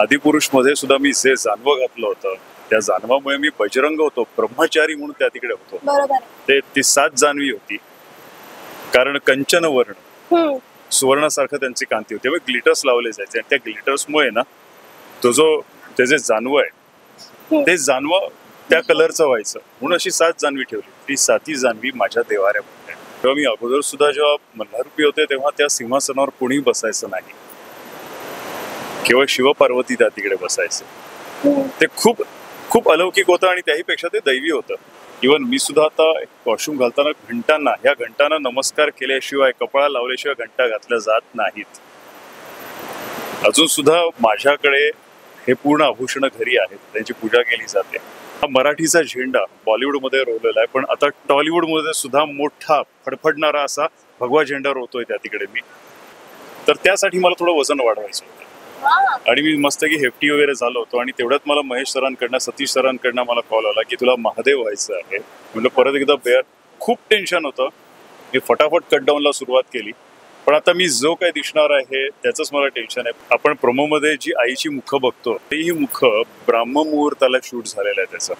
आदिपुरुष मध्ये सुद्धा मी जे जानवं घातलं होतं त्या जानवामुळे मी बजरंग होतो, ब्रह्मचारी म्हणून त्या तिकडे होतो. बरोबर. ती 7 जानवी होती, कारण कंचन वर्ण सुवर्णासारखं त्यांची कांती होती. ग्लिटर्स लावले जायचे आणि त्या ग्लिटर्समुळे ना ते जे जानवं आहे ते जानवं त्या कलरचं व्हायचं म्हणून अशी 7 जानवी ठेवली. ती 7ही जानवी माझ्या देवाऱ्यामध्ये. तेव्हा मी अगोदर सुद्धा जेव्हा मल्हाररूपी होते तेव्हा त्या सिंहासनावर कोणी बसायचं नाही, केवळ शिवपार्वती त्या तिकडे बसायचे. ते खूप खूप अलौकिक होतं आणि त्याहीपेक्षा ते दैवी होतं. इव्हन मी सुद्धा आता कॉस्ट्युम घालताना ह्या घंटांना नमस्कार केल्याशिवाय, कपाळा लावल्याशिवाय घंटा घातल्या जात नाहीत. अजून सुद्धा माझ्याकडे हे पूर्ण आभूषण घरी आहेत, त्यांची पूजा केली जाते. हा मराठीचा झेंडा बॉलिवूडमध्ये रोवलेला आहे, पण आता टॉलिवूडमध्ये सुद्धा मोठा फडफडणारा असा भगवा झेंडा रोवतोय त्या तिकडे मी. तर त्यासाठी मला थोडं वजन वाढवायचं होतं आणि मी मस्त की हेफ्टी वगैरे झालो होतो. आणि तेवढ्यात मला महेश सरांकडनं, सतीश सरांकडनं मला कॉल आला की तुला महादेव व्हायचं आहे. म्हणजे परत एकदा खूप टेन्शन होतं. मी फटाफट कटडाऊनला सुरुवात केली. पण आता मी जो काही दिसणार आहे त्याचंच मला टेन्शन आहे. आपण प्रोमोमध्ये जी आईची मुखं बघतो ही मुखं ब्राह्ममुहूर्ताला शूट झालेलं आहे त्याचं.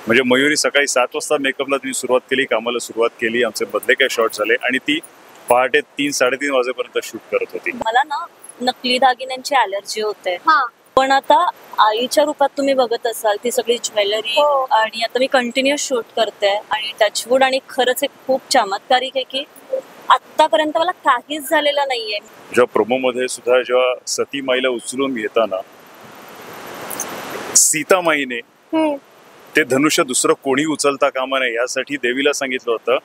म्हणजे मयुरी सकाळी 7 वाजता मेकअपला मी सुरुवात केली, कामाला सुरुवात केली, आमचे बदले काही शॉट झाले आणि ती पहाटे 3-3:30 वाजेपर्यंत शूट करत होती. मला ना नकली दागिन्यांची ॲलर्जी होते, पण आता आईच्या रूपात तुम्ही बघत असाल ती सगळी ज्वेलरी आणि आता मी कंटिन्युअस शूट करते आणि टचवूड. आणि खरंच एक खूप चमत्कारिक आहे की आतापर्यंत मला काहीच झालेलं नाहीये. जेव्हा प्रोमोमध्ये सुद्धा जेव्हा सतीमाईला उचलून घेताना सीतामाईने ते धनुष्य दुसरं कोणी उचलता कामा नये यासाठी देवीला सांगितलं होतं.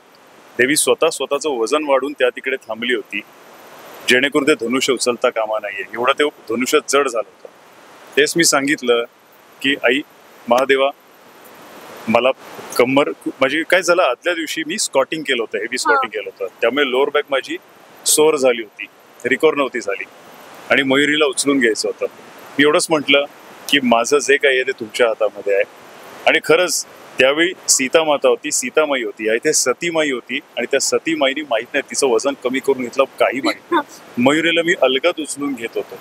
देवी स्वतःचं वजन वाढून त्या तिकडे थांबली होती, जेणेकरून ते धनुष्य उचलता कामा नाहीये. एवढं ते धनुष्य जड झालं होतं. तेच मी सांगितलं की आई महादेवा, मला कंबर माझी काय झालं, आदल्या दिवशी मी स्कॉटिंग केलं होतं, हेवी स्कॉटिंग केलं होतं, त्यामुळे लोअर बॅक माझी सोर झाली होती, रिकवर नव्हती झाली आणि मयुरीला उचलून घ्यायचं होतं. मी एवढंच म्हटलं की माझं जे काही आहे ते तुमच्या हातामध्ये आहे. आणि खरंच त्यावेळी सीतामाता होती, सीतामाई होती, इथे सतीमाई होती आणि त्या सतीमाईनी माहित नाही तिचं वजन कमी करून घेतलं, काही माहित नाही. मयुरीला मी अलगद उचलून घेत होतो.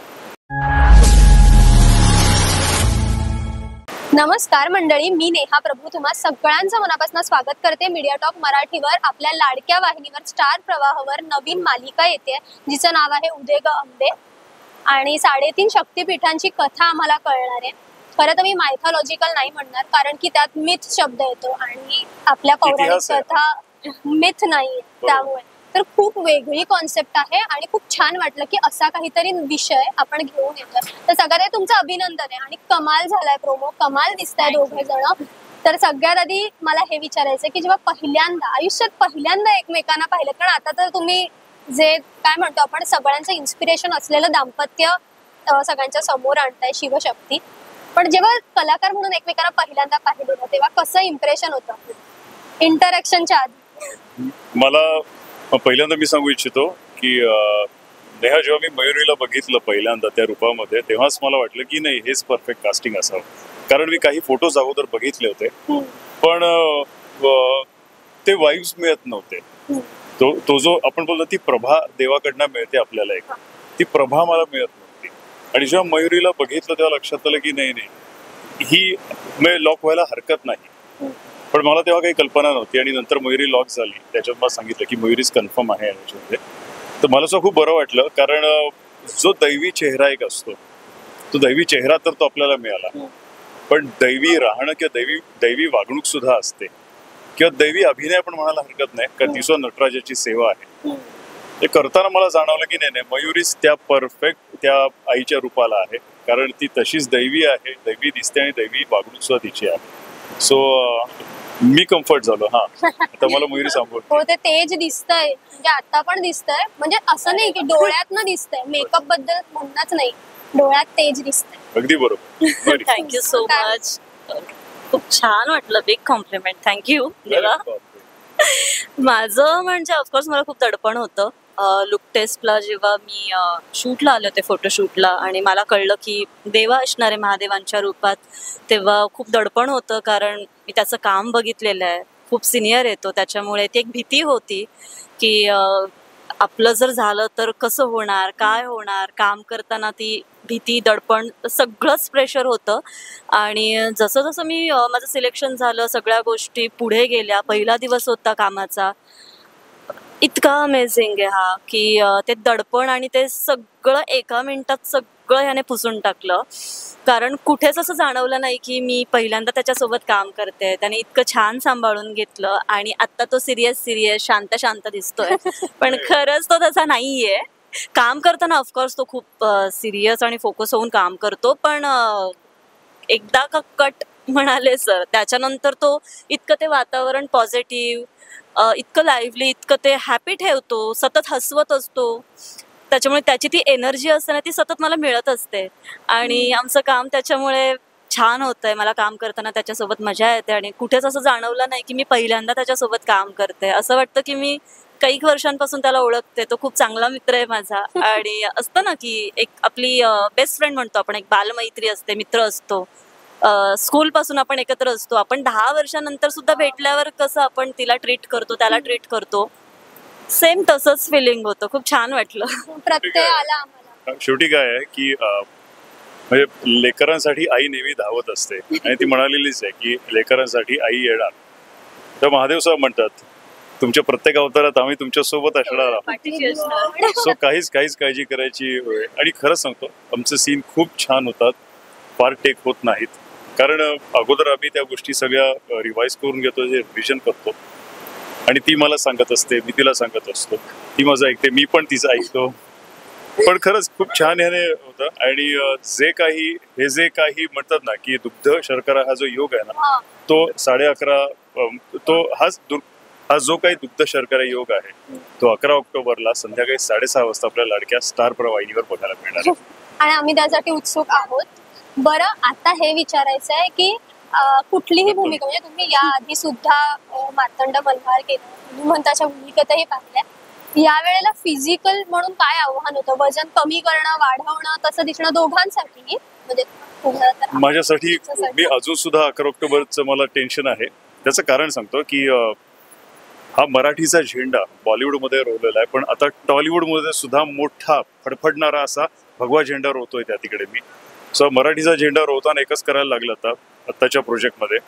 नमस्कार मंडळी, मी नेहा प्रभू तुम्हा सगळ्यांचं मनापासून स्वागत करते. मीडिया टॉक मराठीवर आपल्या लाडक्या वाहिनीवर स्टार प्रवाहावर नवीन मालिका येते जिचं नाव आहे उदे ग अंबे. आणि 3.5 शक्तिपीठांची कथा आम्हाला कळणार आहे. खरं तर मी मायथॉलॉजिकल नाही म्हणणार, कारण की त्यात मिथ शब्द येतो आणि आपल्या पौराणिक कथा मिथ नाहीये, त्यामुळे तर खूप वेगळी कॉन्सेप्ट आहे आणि खूप छान वाटलं की असा काहीतरी विषय आपण घेऊन येतोय. तर सगळ्यात तुमचं अभिनंदन आहे आणि कमाल झालाय प्रोमो, कमाल दिसताय दोघे जण. तर सगळ्यात आधी मला हे विचारायचं की जेव्हा आयुष्यात पहिल्यांदा एकमेकांना पाहिलं, कारण आता तर तुम्ही जे काय म्हणतो आपण सगळ्यांचं इन्स्पिरेशन असलेलं दाम्पत्य सगळ्यांच्या समोर आणताय, शिवशक्ती, पण जेव्हा कलाकार म्हणून एकमेकांना पहिल्यांदा पाहिलं तेव्हा कसं इम्प्रेशन होतं इंटरॅक्शनच्या आधी? मला पहिल्यांदा मी सांगू इच्छितो की नेहा, जेव्हा मी मयुरीला बघितलं पहिल्यांदा त्या रूपामध्ये तेव्हाच मला वाटलं की नाही, हेच परफेक्ट कास्टिंग असावं. कारण मी काही फोटोज अगोदर बघितले होते, पण ते वाईब्स मिळत नव्हते. तो जो आपण बोलतो ती प्रभा देवाकडनं मिळते आपल्याला, एक ती प्रभा मला मिळत नव्हती. आणि जेव्हा मयुरीला बघितलं तेव्हा लक्षात आलं की नाही ही लॉक व्हायला हरकत नाही. पण मला तेव्हा काही कल्पना नव्हती आणि नंतर मयुरी लॉक झाली, त्याच्यात मला सांगितलं की मयुरीच कन्फर्म आहे याच्यामध्ये. तर मला सुद्धा खूप बरं वाटलं, कारण जो दैवी चेहरा एक असतो, तो दैवी चेहरा तर तो आपल्याला मिळाला, पण दैवी राहणं किंवा दैवी वागणूक सुद्धा असते किंवा दैवी अभिनय पण म्हणायला हरकत नाही, कारण ती सुद्धा नटराजाची सेवा आहे. ते करताना मला जाणवलं की नाही, मयुरीच त्या परफेक्ट त्या आईच्या रूपाला आहे, कारण ती तशीच दैवी आहे, दैवी दिसते आणि दैवी वागणूक सुद्धा तिची आहे. सो मी कम्फर्ट झालो. आता मला मयुरी सांभाळते. हो, ते तेज दिसतंय, म्हणजे आता पण दिसतंय, म्हणजे असं नाही की डोळ्यातनं दिसतंय, मेकअप बद्दल म्हणणंच नाही, डोळ्यात तेज दिसतंय. अगदी बरोबर. Thank you so much. खूप छान वाटलं, बिग कॉम्प्लिमेंट, थँक्यू. माझं म्हणजे ऑफकोर्स मला खूप दडपण होतं लुक टेस्टला. जेव्हा मी शूटला आले होते, फोटोशूटला, आणि मला कळलं की देवा असणार आहे महादेवांच्या रूपात, तेव्हा खूप दडपण होतं, कारण मी त्याचं काम बघितलेलं आहे, खूप सिनियर येतो, त्याच्यामुळे ती एक भीती होती की आपलं जर झालं तर कसं होणार, काय होणार. काम करताना ती भीती, दडपण सगळंच प्रेशर होतं. आणि जसं जसं मी माझं सिलेक्शन झालं, सगळ्या गोष्टी पुढे गेल्या. पहिला दिवस होता कामाचा, इतका अमेझिंग आहे हा, की ते दडपण आणि ते सगळं एका मिनिटात सगळं ह्याने पुसून टाकलं. कारण कुठेच असं जाणवलं नाही की मी पहिल्यांदा त्याच्यासोबत काम करते. त्याने इतकं छान सांभाळून घेतलं आणि आता तो सिरियस शांत शांत दिसतोय. पण खरंच तो तसा नाहीये. काम करताना ऑफकोर्स तो खूप सिरियस आणि फोकस होऊन काम करतो, पण एकदा का कट म्हणाले सर, त्याच्यानंतर तो इतकं ते वातावरण पॉझिटिव्ह, इतकं लाईव्हली, इतकं ते हॅपी ठेवतो, सतत हसवत असतो. त्याच्यामुळे त्याची ती एनर्जी असते ना, ती सतत मला मिळत असते. आणि आमचं काम त्याच्यामुळे छान होतंय. मला काम करताना त्याच्यासोबत मजा येते आणि कुठेच असं जाणवलं नाही की मी पहिल्यांदा त्याच्यासोबत काम करते. असं वाटतं की मी काही वर्षांपासून त्याला ओळखते. तो खूप चांगला मित्र आहे माझा. आणि असतं ना की एक आपली बेस्ट फ्रेंड म्हणतो आपण, एक बालमैत्री असते, मित्र असतो. स्कूल पासून आपण एकत्र असतो. आपण 10 वर्षानंतर सुद्धा भेटल्यावर कसं आपण तिला ट्रीट करतो, त्याला ट्रीट करतो, सेम तसंच फिलिंग होतं. खूप छान वाटलं. प्रत्यय आला आम्हाला. शेवटी काय आहे की म्हणजे लेकरांसाठी आई नेहमी धावत असते आणि ती म्हणालेलीच आहे की लेकरांसाठी आई येणार. तर महादेव साहेब म्हणतात, तुमच्या प्रत्येक अवतारात आम्ही तुमच्या सोबत असणार आहोत. पाठीशी असणार. सो काहीच काळजी करायची वेळ. आणि खरंच सांगतो, आमचे सीन खूप छान होतात, फार टेक होत नाहीत. कारण अगोदर आम्ही त्या गोष्टी सगळ्या रिवाइज करून घेतो, जे रिव्हिजन करतो. आणि ती मला सांगत असते, मी तिला सांगत असतो, ती माझं ऐकते, मी पण तिचं ऐकतो. पण खरंच खूप छान ह्याने होतं. आणि जे काही म्हणतात ना की दुग्ध शर्करा हा जो योग आहे ना, तो 11:30 तो हा जो काही दुग्ध शर्करा योग आहे, तो 11 ऑक्टोबरला संध्याकाळी 6:30 वाजता आपल्या लाडक्या स्टार प्रवाहिनीवर बघायला मिळणार आहे. आणि आम्ही त्यासाठी उत्सुक आहोत. बरं, आता हे विचारायचं आहे की कुठलीही भूमिका, म्हणजे तुम्ही या आधी सुद्धा मार्तंड मल्हार केलं, हनुमंताच्या भूमिकेतही पाहिल्या, या वेळेला फिजिकल म्हणून काय आव्हान होतं? वजन कमी करणं, वाढवणं, तसं दिसणं दोघांसाठी? म्हणजे माझ्यासाठी मी अजून सुद्धा 11 ऑक्टोबरचं मला टेन्शन आहे. त्याचं कारण सांगतो की हा मराठीचा झेंडा बॉलिवूडमध्ये रोवलेला आहे, पण आता टॉलिवूडमध्ये सुद्धा मोठा फडफडणारा असा भगवा झेंडा रोवतोय त्या तिकडे मी. सो मराठीचा झेंडा रोवताना एकच करायला लागलं आत्ताच्या प्रोजेक्टमध्ये.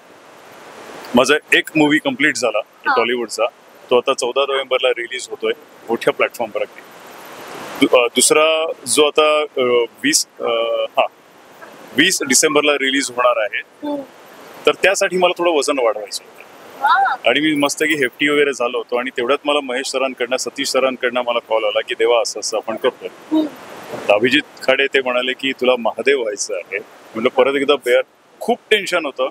माझा एक मूवी कम्प्लीट झाला टॉलिवूडचा, तो आता 14 नोव्हेंबरला रिलीज होतोय मोठ्या प्लॅटफॉर्मवर. दुसरा जो आता 20 डिसेंबरला रिलीज होणार आहे, तर त्यासाठी मला थोडं वजन वाढवायचं होतं. आणि मी मस्त की हेफ्टी वगैरे झालो होतो. आणि तेवढ्यात मला महेश सरांकडनं, सतीश सरांकडनं मला कॉल आला की देवा असं असं आपण करतोय. अभिजित खाडे ते म्हणाले की तुला महादेव व्हायचं आहे. म्हणजे परत एकदा खूप टेन्शन होतं.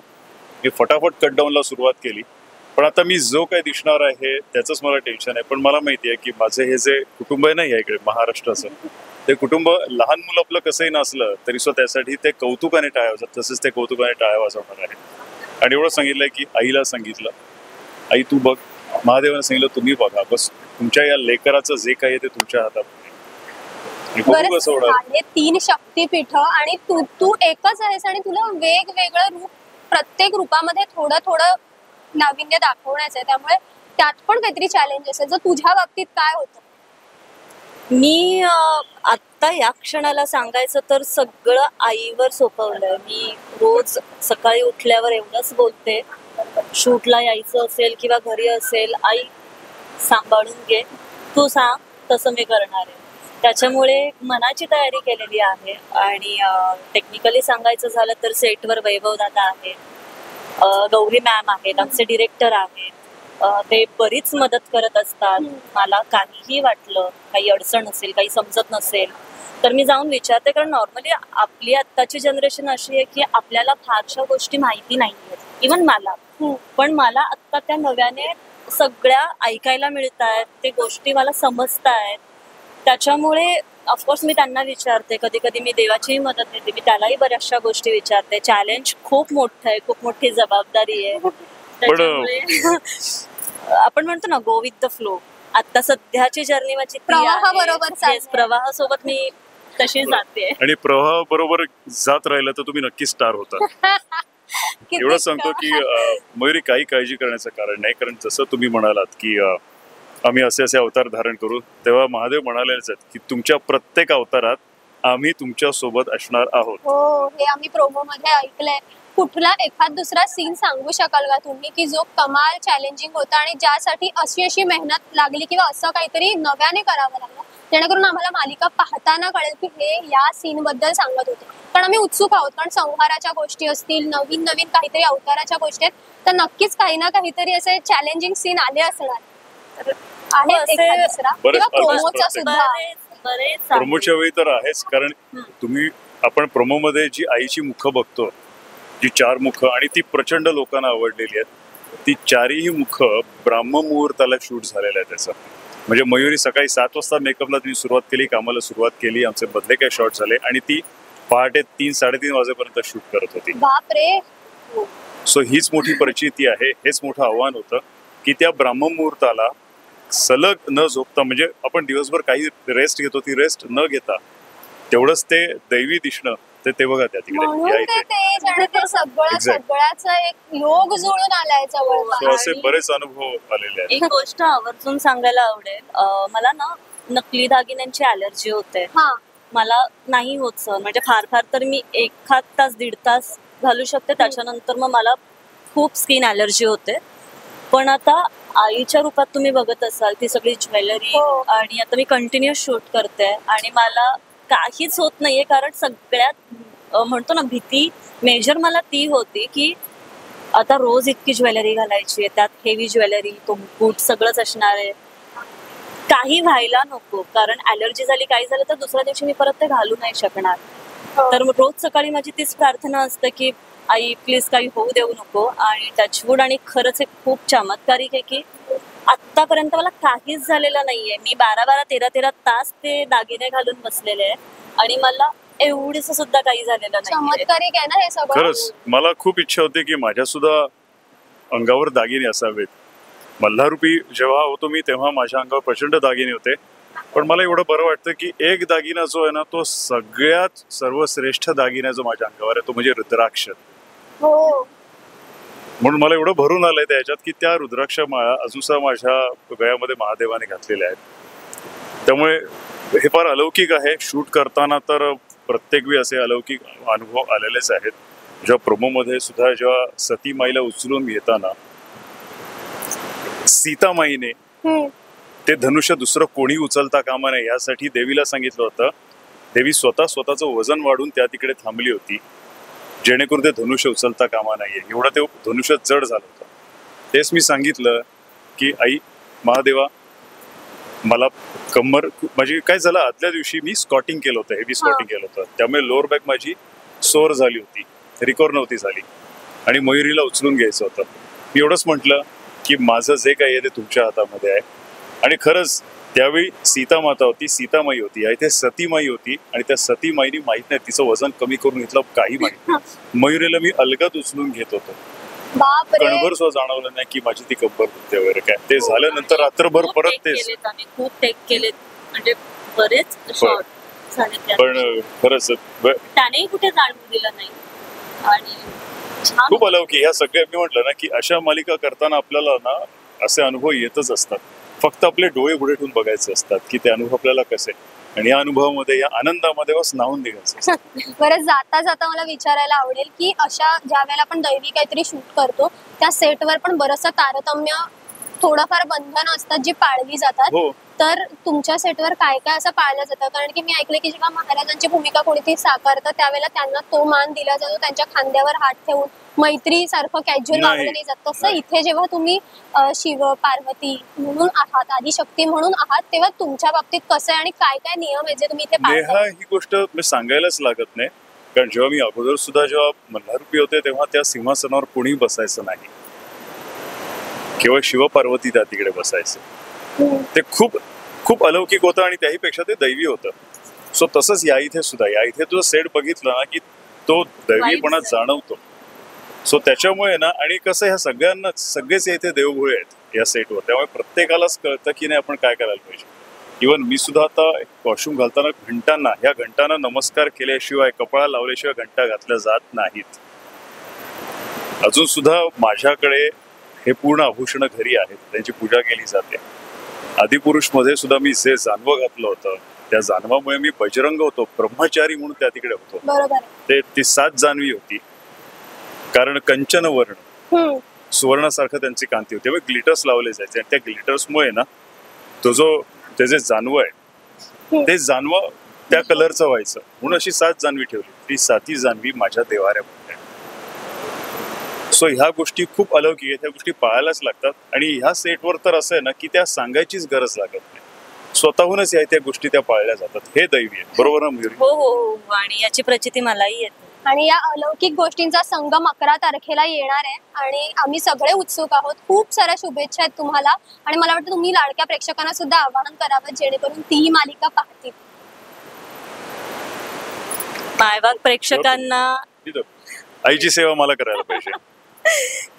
मी फटाफट कटडाऊनला सुरुवात केली. पण आता मी जो काही दिसणार आहे त्याचंच मला टेन्शन आहे. पण मला माहिती आहे की माझे हे जे कुटुंब आहे ना या इकडे महाराष्ट्राचं, ते कुटुंब लहान मुलं आपलं कसंही नसलं तरी सुद्धा त्यासाठी ते कौतुकाने टाळ्या वाजवतात, तसंच ते कौतुकाने टाळ्या वाजवणार आहे. आणि एवढं सांगितलंय की आईला सांगितलं, आई तू बघ, महादेवाने सांगितलं तुम्ही बघा, बस तुमच्या या लेकराचं जे काही आहे ते तुमच्या हातात. 3 शक्तीपीठ आणि तू एकच आहेस आणि तुला वेगवेगळं रूप, प्रत्येक रूपामध्ये थोडं थोडं नाविन्य दाखवण्याचं आहे. त्यामुळे त्यात पण काहीतरी चॅलेंजेस आहे. जर तुझ्या बाबतीत काय होतं? मी आत्ता या क्षणाला सांगायचं तर सगळं आईवर सोपवलंय. मी रोज सकाळी उठल्यावर एवढंच बोलते, शूटला यायचं असेल किंवा घरी असेल, आई सांभाळून घे, तू सांग तसं मी करणार आहे. त्याच्यामुळे मनाची तयारी केलेली आहे. आणि टेक्निकली सांगायचं झालं तर सेटवर वैभव दादा आहेत, गौरी मॅम आहेत, आमचे डिरेक्टर आहेत. ते बरीच मदत करत असतात. मला काहीही वाटलं, काही अडचण असेल, काही समजत नसेल तर मी जाऊन विचारते. कारण नॉर्मली आपली आत्ताची जनरेशन अशी आहे की आपल्याला फारशा गोष्टी माहिती नाही आहेत, इव्हन मला. पण मला आत्ता त्या नव्याने सगळ्या ऐकायला मिळत आहेत, ते गोष्टी मला समजत आहेत. त्याच्यामुळे ऑफकोर्स मी त्यांना विचारते, कधी कधी मी देवाचीही मदत घेते, मी त्यालाही बऱ्याचशा गोष्टी विचारते. चॅलेंज खूप मोठं आहे, खूप मोठी जबाबदारी आहे. त्याच्यामुळे आपण म्हणतो ना गो विथ द फ्लो. आता सध्याची जर्नी माझी प्रवाहासोबत मी तशी जाते. आणि प्रवाह बरोबर जात राहिलं तर तुम्ही नक्की स्टार होता. एवढं सांगतो की मयुरी काही काळजी करण्याचं कारण नाही. कारण जसं तुम्ही म्हणालात की आम्ही असे अवतार धारण करू, तेव्हा महादेव म्हणालेच आहेत की तुमच्या प्रत्येक अवतारात आम्ही तुमच्या सोबत असणार आहोत. हो, हे आम्ही प्रोमो मध्ये ऐकलंय. कुठला एखाद दुसरा सीन सांगू शकाल का तुम्ही की जो कमाल चॅलेंजिंग होता आणि ज्यासाठी अशी मेहनत लागली किंवा असं काहीतरी नव्याने करावं लागलं जेणेकरून आम्हाला मालिका पाहताना कळेल की हे या सीन बद्दल सांगत होते. कारण आम्ही उत्सुक आहोत, कारण संहाराच्या गोष्टी असतील, नवीन नवीन काहीतरी अवताराच्या गोष्टी आहेत, तर नक्कीच काही ना काहीतरी असे चॅलेंजिंग सीन आले असणार. तर आहेत एखाद दुसरा किंवा प्रोमोचा सुद्धा प्रोमोच्या वेळी तर आहेच. कारण आपण प्रोमो मध्ये जी आईची मुख बघतो, जी 4 मुख आणि ती प्रचंड लोकांना आवडलेली आहेत, ती 4ही मुख ब्राह्ममुहूर्ताला शूट झालेलं आहे त्याचं. म्हणजे मयुरी सकाळी 7 वाजता मेकअपला तुम्ही सुरुवात केली, कामाला सुरुवात केली, आमचे बदले काही शॉट झाले आणि ती पहाटे 3-3:30 वाजेपर्यंत शूट करत होती. बापरे. सो हीच मोठी परिचिती आहे, हेच मोठं आव्हान होतं की त्या ब्राह्ममुहूर्ताला सलग न झोपता, म्हणजे आपण दिवसभर काही रेस्ट घेतो, ती रेस्ट न घेता तेवढंच ते दैवी दिसणं ते बघा त्या तिकडे सगळ्याचा एक योग जुळून आलाय जवळ. असे बरेच अनुभव आलेले आहेत. एक गोष्ट आवर्जून सांगायला आवडेल, मला ना नकली दागिन्यांची ॲलर्जी होते. मला नाही होत सर, म्हणजे फार फार तर मी 1 तास 1.5 तास घालू शकते, त्याच्यानंतर मग मला खूप स्किन ॲलर्जी होते. पण आता आईच्या रूपात तुम्ही बघत असाल ती सगळी ज्वेलरी आणि आता मी कंटिन्युअस शूट करते आणि मला काहीच होत नाहीये. कारण सगळ्यात म्हणतो ना भीती मेजर मला ती होती की आता रोज इतकी ज्वेलरी घालायची आहे, त्यात हेवी ज्वेलरी, तो मुकुट सगळंच असणार आहे, काही व्हायला नको. कारण ॲलर्जी झाली, काही झालं तर दुसऱ्या दिवशी मी परत ते घालू नाही शकणार. तर रोज सकाळी माझी तीच प्रार्थना असते की आई प्लीज काही होऊ देऊ नको. आणि टचवूड, आणि खरंच एक खूप चमत्कारिक आहे की आतापर्यंत मला काहीच झालेलं नाहीये. मी 12-12, 13-13 तास ते दागिने घालून बसलेले आहे आणि मला एवढीच सुद्धा काही झालेलं नाही. चमत्कारिक आहे ना हे सगळं. खरंच मला खूप इच्छा होती की माझ्या सुद्धा अंगावर दागिने असावेत. मल्हारूपी जेव्हा होतो मी तेव्हा माझ्या अंगावर प्रचंड दागिने होते, पण मला एवढं बरं वाटतं की एक दागिना जो आहे ना तो सगळ्यात सर्वश्रेष्ठ दागिना जो माझ्या अंगावर आहे तो म्हणजे रुद्राक्ष. म्हणून मला एवढं भरून आलंय त्याच्यात की त्या रुद्राक्ष माळा अजून सुद्धा माझ्या गळ्यामध्ये महादेवाने घातलेल्या आहेत. त्यामुळे हे फार अलौकिक आहे. शूट करताना तर प्रत्येक वेळी असे अलौकिक अनुभव आलेलेच आहेत. जेव्हा प्रोमोमध्ये सुद्धा जेव्हा सतीमाईला उचलून घेताना सीतामाईने ते धनुष्य दुसरं कोणी उचलता कामा नये यासाठी देवीला सांगितलं होतं. देवी स्वतःचं वजन वाढून त्या तिकडे थांबली होती जेणेकरून ते धनुष्य उचलता कामा नाहीये. एवढं ते धनुष्य जड झालं होतं. तेच मी सांगितलं की आई महादेवा मला कंबर माझी काय झालं, आदल्या दिवशी मी स्कॉटिंग केलं होतं, हेवी स्कॉटिंग केलं होतं, त्यामुळे लोअर बॅक माझी सोर झाली होती, रिकवर नव्हती झाली आणि मयुरीला उचलून घ्यायचं होतं. मी एवढंच म्हटलं की माझं जे काही आहे ते तुमच्या हातामध्ये आहे. आणि खरंच त्यावेळी सीता माता होती, सीतामाई होती, इथे सतीमाई होती आणि त्या सतीमाईनी माहित नाही तिचं वजन कमी करून घेतलं, काही माहित नाही. मयुरीला मी अलगद उचलून घेत होतो, कणभर सुद्धा जाणवलं नाही की माझी ती कंबर दुखते वगैरे काय. ते झाल्यानंतर रात्रभर परत तेच खूप टेक केले, म्हणजे बरेच शॉट झाले, पण खरंच त्यानेही कुठे जाणवू दिलं नाही. आणि खूप अलौकिक ह्या सगळ्या मी म्हटलं ना की अशा मालिका करताना आपल्याला ना असे अनुभव येतच असतात. फक्त आपले डोळे पुढे ठेवून बघायचे असतात की ते अनुभव आपल्याला कसे, आणि या अनुभवामध्ये या आनंदामध्ये बस नाहून निघायचं. बरं, जाता जाता मला विचारायला आवडेल की अशा ज्या वेळेला आपण दैवी काहीतरी शूट करतो त्या सेटवर पण बरंचसं तारतम्य, थोडंफार बंधन असतात जी पाळली जातात. तर तुमच्या सेटवर काय काय असं पाळलं जातं? कारण की मी ऐकलं की जेव्हा महाराजांची भूमिका कोणीतरी साकारतं त्यावेळेला त्यांना तो मान दिला जातो, त्यांच्या खांद्यावर हात ठेवून मैत्री सारखं कॅज्युअल वागलं नाही जात. तसं इथे जेव्हा तुम्ही शिव पार्वती म्हणून आहात, आदिशक्ती म्हणून आहात, तेव्हा तुमच्या बाबतीत कसं आहे आणि काय काय नियम आहेत जे तुम्ही इथे पाळता? ही गोष्ट मी सांगायलाच लागत नाही, कारण जेव्हा मी अगोदर सुद्धा जेव्हा मल्हारूपी होते तेव्हा त्या सिंहासनावर कोणी बसायचं नाही, केवळ शिव पार्वती त्या तिकडे बसायचे. ते खूप खूप अलौकिक होतं आणि त्याहीपेक्षा ते दैवी होतं. सो तसंच या इथे सुद्धा, या इथे तुझं सेट बघितलं ना की तो दैवीपणा जाणवतो. सो त्याच्यामुळे ना, आणि कसं ह्या सगळ्यांना सगळेच इथे देवभोळे आहेत या सेटवर, त्यामुळे प्रत्येकालाच कळतं की नाही आपण काय करायला पाहिजे. इव्हन मी सुद्धा आता कॉस्ट्युम घालताना ह्या घंटांना नमस्कार केल्याशिवाय, कपाळा लावल्याशिवाय घंटा घातल्या जात नाहीत. अजून सुद्धा माझ्याकडे हे पूर्ण आभूषण घरी आहेत, त्यांची पूजा केली जाते. आदिपुरुष मध्ये सुद्धा मी जे जानवं घातलं होतं त्या जाणवामुळे मी बजरंग होतो, ब्रह्मचारी म्हणून त्या तिकडे होतो. बरोबर. ती 7 जान्हवी होती, कारण कंचन वर्ण सुवर्णासारखं त्यांची कांती होती. मग ग्लिटर्स लावले जायचे आणि त्या ग्लिटर्समुळे ना ते जे जानवं आहे ते जानवं त्या कलरचं व्हायचं, म्हणून अशी 7 जान्हवी ठेवली. ती 7ही जान्हवी माझ्या देवाऱ्यामध्ये. सो ह्या गोष्टी खूप अलौकिक आहेत, ह्या गोष्टी पाळायलाच लागतात. आणि ह्या सेटवर तर असं आहे ना की त्या सांगायचीच गरज लागत नाही, स्वतःहूनच त्या गोष्टी त्या पाळल्या जातात. हे दैवी आहे, बरोबर ना मयुरी? हो हो हो, आणि याची प्रचिती मलाही येते. आणि या अलौकिक गोष्टींचा संगम 11 तारखेला येणार आहे आणि आम्ही सगळे उत्सुक आहोत. खूप साऱ्या शुभेच्छा आहेत तुम्हाला. आणि मला वाटतं तुम्ही लाडक्या प्रेक्षकांना सुद्धा आवाहन करावं जेणेकरून ती मालिका पाहतील. मायबाग प्रेक्षकांना आईची सेवा मला करायला पाहिजे.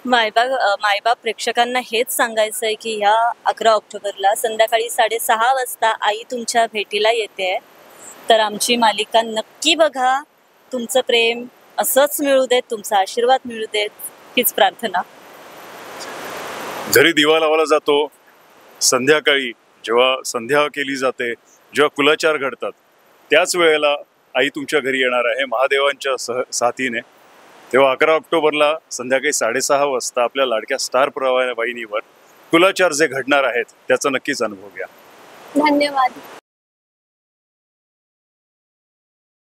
मायबाप प्रेक्षकांना हेच सांगायचं आहे की ह्या 11 ऑक्टोबरला संध्याकाळी 6:30 वाजता आई तुमच्या भेटीला येते. तर आमची मालिका नक्की बघा. तुमचं प्रेम असंच मिळू देत, तुमचा आशीर्वाद मिळू देत, हीच प्रार्थना. घरी दिवा लावायला जातो संध्याकाळी, जेव्हा संध्या केली जाते, जेव्हा कुलाचार घडतात, त्याच वेळेला आई तुमच्या घरी येणार आहे महादेवांच्या साथीने. तेव्हा 11 ऑक्टोबरला संध्याकाळी 6:30 वाजता आपल्या लाडक्या स्टार प्रवाह वाहिनीवर कुलाचार जे घडणार आहेत त्याचा नक्कीच अनुभव घ्या. धन्यवाद.